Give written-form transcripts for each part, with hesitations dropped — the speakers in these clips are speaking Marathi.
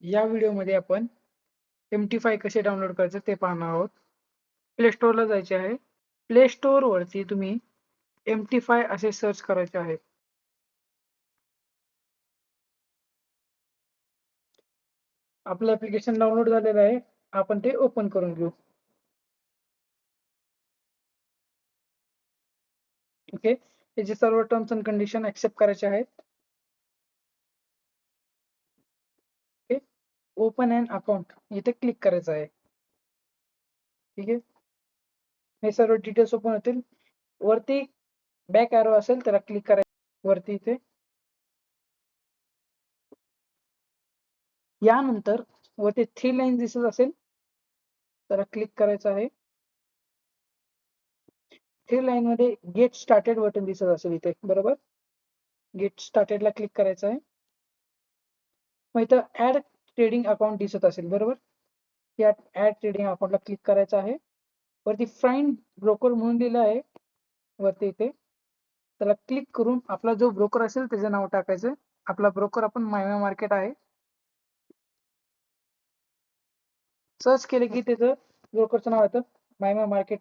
या व्हिडिओमध्ये आपण MT5 कसे डाउनलोड करायचे ते पाहणार आहोत. प्ले स्टोअरला जायचे आहे. प्ले स्टोअर वरती तुम्ही MT5 असे सर्च करायचे आहे. आपलं ऍप्लिकेशन डाउनलोड झालेलं आहे. आपण ते ओपन करून घेऊ. ओके, त्याचे सर्व टर्म्स अँड कंडिशन ऍक्सेप्ट करायचे आहेत. ओके, ओपन अँड अकाउंट इथे क्लिक करायचं आहे. ठीक आहे, हे सर्व डिटेल्स ओपन होतील. वरती बॅक ॲरो असेल त्याला क्लिक करायचं वरती इथे. यानंतर वरती 3 लाईन दिसत असेल त्याला क्लिक करायचं आहे. 3 लाईन मध्ये गेट स्टार्टेड बटन दिसत असेल इथे, बरोबर. गेट स्टार्टेडला क्लिक करायचं आहे. मग इथं ऍड ट्रेडिंग अकाउंट दिसत असेल, बरोबर. या ऍड ट्रेडिंग अकाउंटला क्लिक करायचं आहे. वरती फाइंड ब्रोकर म्हणून दिलं आहे वरती इथे, त्याला क्लिक करून आपला जो ब्रोकर असेल त्याचं नाव टाकायचं. आपला ब्रोकर आपण मायमा मार्केट आहे. सर्च केलं की त्याचं ब्रोकरचं नाव येतं मायमा मार्केट.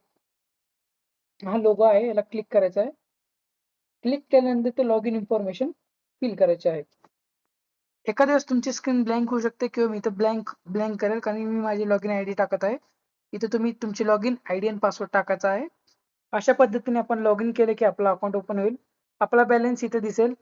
हा लोगो आहे, याला क्लिक करायचा आहे. क्लिक केल्यानंतर ते लॉग इन इन्फॉर्मेशन फिल करायचे आहे. एखाद्या वेळेस तुमची स्क्रीन ब्लँक होऊ शकते किंवा मी इथं ब्लँक करेल कारण मी माझी लॉग इन आयडी टाकत आहे. इथे तुम्ही तुमची लॉग इन आयडी आणि पासवर्ड टाकायचा आहे. अशा पद्धतीने आपण लॉग इन केलं की आपलं अकाउंट ओपन होईल. आपला बॅलन्स इथे दिसेल.